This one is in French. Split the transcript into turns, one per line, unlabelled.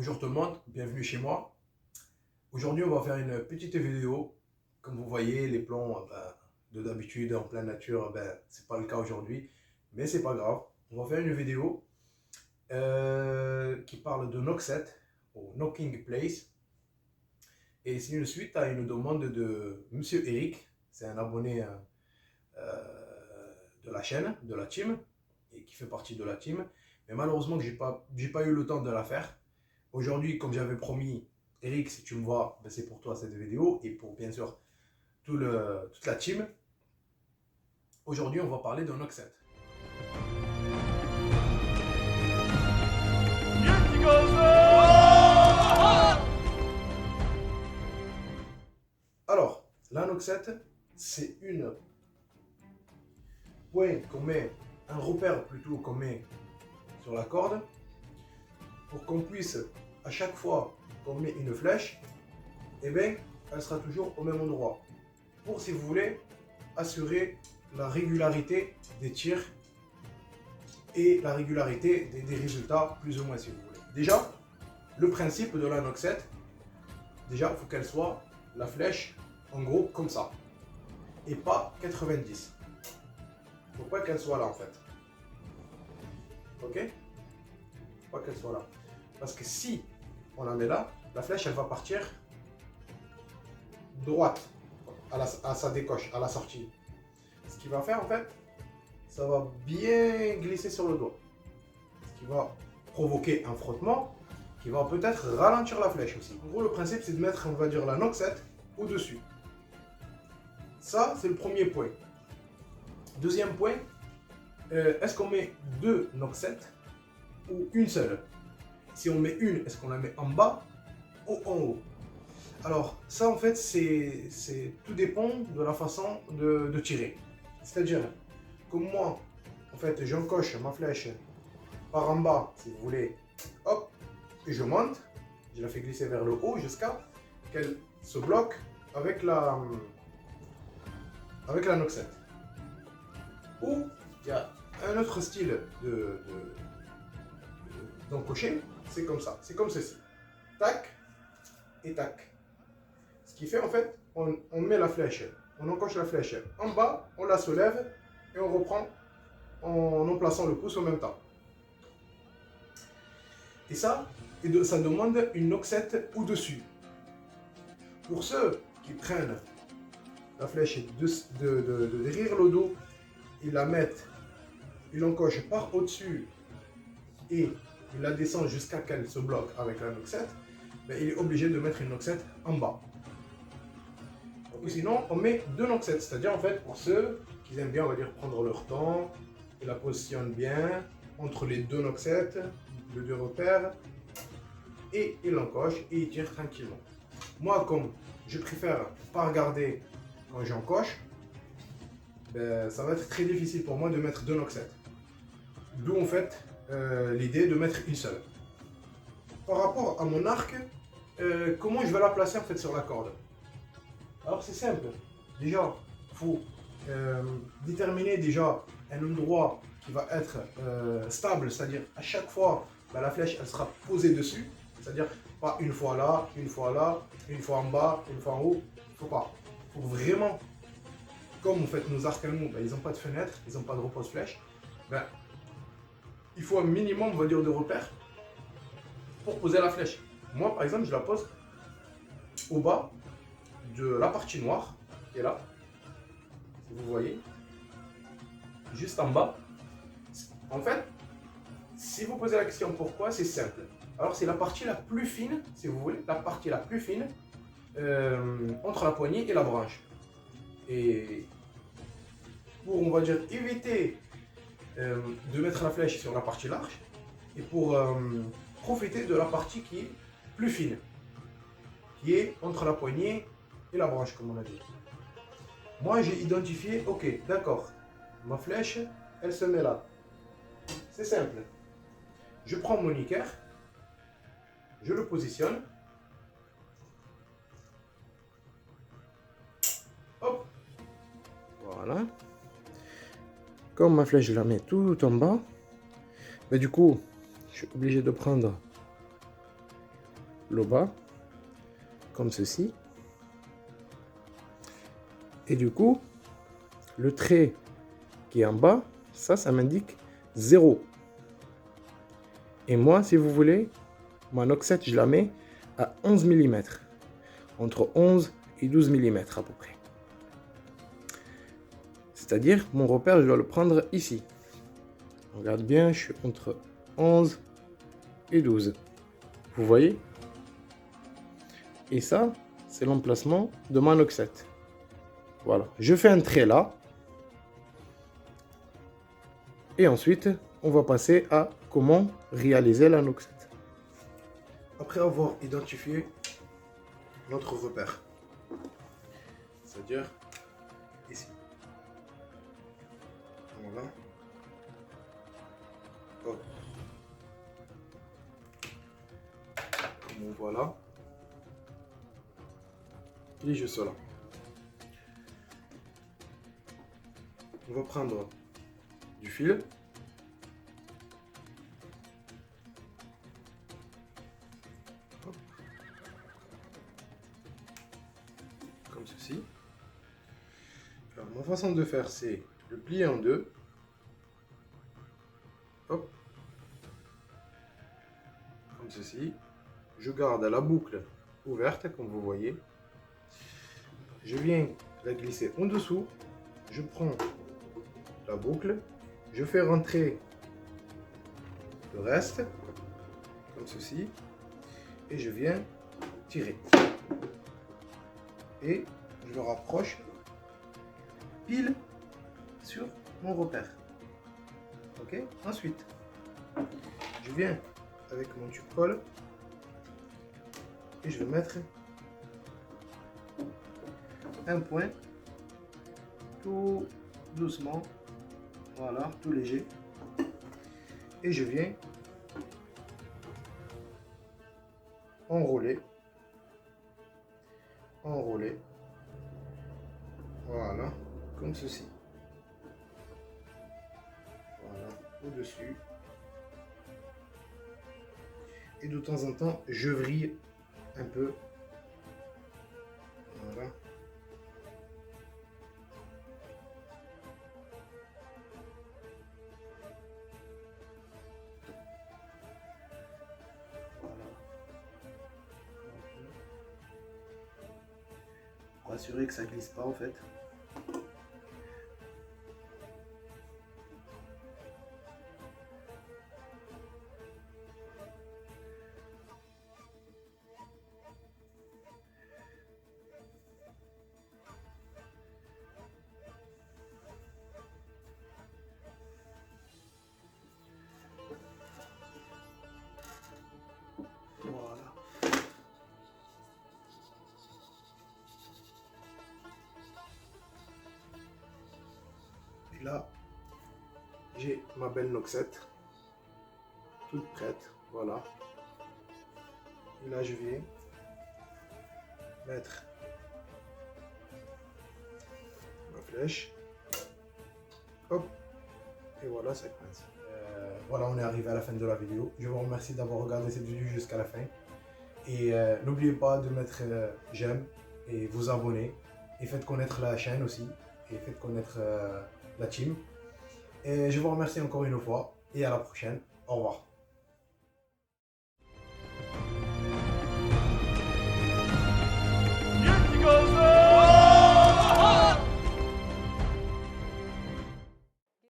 Bonjour tout le monde, bienvenue chez moi. Aujourd'hui, on va faire une petite vidéo. Comme vous voyez, les plans de d'habitude en pleine nature, c'est pas le cas aujourd'hui, mais c'est pas grave. On va faire une vidéo qui parle de Knockset ou Knocking Place. Et c'est une suite à une demande de Monsieur Eric. C'est un abonné de la chaîne, de la team, et qui fait partie de la team. Mais malheureusement, que j'ai pas eu le temps de la faire. Aujourd'hui, comme j'avais promis, Eric, si tu me vois, c'est pour toi cette vidéo et pour bien sûr toute la team. Aujourd'hui, on va parler de Knockset. Alors, la Knockset, c'est une point qu'on met, un repère plutôt qu'on met sur la corde pour qu'on puisse, à chaque fois qu'on met une flèche, eh bien, elle sera toujours au même endroit. Pour, si vous voulez, assurer la régularité des tirs et la régularité des résultats, plus ou moins, si vous voulez. Déjà, le principe de la Knockset, déjà, il faut qu'elle soit la flèche, en gros, comme ça, et pas 90. Il ne faut pas qu'elle soit là, en fait. Ok? Il ne faut pas qu'elle soit là. Parce que si on la met là, la flèche, elle va partir droite à sa décoche, à la sortie. Ce qui va faire, en fait, ça va bien glisser sur le doigt. Ce qui va provoquer un frottement qui va peut-être ralentir la flèche aussi. En gros, le principe, c'est de mettre, on va dire, la Knockset au-dessus. Ça, c'est le premier point. Deuxième point, est-ce qu'on met deux Knockset ou une seule? Si on met une, est-ce qu'on la met en bas ou en haut? Alors, ça, en fait, tout dépend de la façon de tirer. C'est-à-dire, comme moi, en fait, j'encoche ma flèche par en bas, si vous voulez, hop, et je monte, je la fais glisser vers le haut jusqu'à qu'elle se bloque avec la Knockset. Ou, il y a un autre style d'encocher, c'est comme ça, c'est comme ceci. Tac et tac. Ce qui fait, en fait, on met la flèche, on encoche la flèche en bas, on la soulève et on reprend en plaçant le pouce en même temps. Et ça demande une Knockset au-dessus. Pour ceux qui prennent la flèche de derrière le dos, ils la mettent, ils l'encochent par au-dessus et ils la descendent jusqu'à qu'elle se bloque avec la Knockset, il est obligé de mettre une Knockset en bas. Ou sinon, on met deux Knockset, c'est-à-dire en fait pour ceux qui aiment bien, on va dire, prendre leur temps, ils la positionnent bien entre les deux Knockset, les deux repères, et ils l'encochent et ils tirent tranquillement. Moi, comme je préfère pas regarder quand j'encoche, ça va être très difficile pour moi de mettre deux Knockset. D'où en fait l'idée de mettre une seule. Par rapport à mon arc, comment je vais la placer en fait sur la corde? Alors c'est simple, déjà il faut déterminer déjà un endroit qui va être stable, c'est-à-dire à chaque fois la flèche elle sera posée dessus, c'est-à-dire pas une fois là, une fois là, une fois en bas, une fois en haut, il faut pas. Il faut vraiment, comme en fait nos arcs à nous, ils n'ont pas de fenêtre, ils n'ont pas de repose-flèche, il faut un minimum, on va dire, de repères pour poser la flèche. Moi par exemple je la pose au bas de la partie noire qui est là, si vous voyez, juste en bas. En fait, si vous posez la question pourquoi, c'est simple. Alors c'est la partie la plus fine, si vous voulez, la partie la plus fine entre la poignée et la branche. Et pour, on va dire, éviter de mettre la flèche sur la partie large et pour profiter de la partie qui est plus fine, qui est entre la poignée et la branche, comme on a dit. Moi, j'ai identifié, ok, d'accord, ma flèche, elle se met là. C'est simple. Je prends mon niqueur, je le positionne. Hop. Voilà. Comme ma flèche, je la mets tout en bas. Mais du coup, je suis obligé de prendre le bas, comme ceci. Et du coup, le trait qui est en bas, ça m'indique 0. Et moi, si vous voulez, ma Noxet, je la mets à 11 mm. Entre 11 et 12 mm à peu près. C'est-à-dire, mon repère, je dois le prendre ici. Regarde bien, je suis entre 11 et 12. Vous voyez? Et ça, c'est l'emplacement de ma Noxet. Voilà. Je fais un trait là. Et ensuite, on va passer à comment réaliser la Noxet. Après avoir identifié notre repère, c'est-à-dire ici. Voilà. Hop. Comme on voit là. Et je cela. On va prendre du fil. Hop. Comme ceci. Alors, ma façon de faire, c'est le plier en deux. Hop. Comme ceci. Je garde la boucle ouverte, comme vous voyez. Je viens la glisser en dessous. Je prends la boucle. Je fais rentrer le reste, comme ceci. Et je viens tirer. Et je le rapproche pile sur mon repère. Ok. Ensuite, je viens avec mon tube-colle et je vais mettre un point tout doucement, voilà, tout léger, et je viens enrouler, voilà, comme ceci. Voilà, au-dessus. Et de temps en temps, je vrille un peu. Voilà. Voilà. Pour assurer que ça glisse pas en fait. Voilà. Et là, j'ai ma belle Noxet, toute prête, voilà. Et là, je viens mettre ma flèche, hop, et voilà, ça coince. Voilà, on est arrivé à la fin de la vidéo. Je vous remercie d'avoir regardé cette vidéo jusqu'à la fin. Et n'oubliez pas de mettre j'aime et vous abonner. Et faites connaître la chaîne aussi. Et faites connaître la team. Et je vous remercie encore une fois. Et à la prochaine. Au revoir.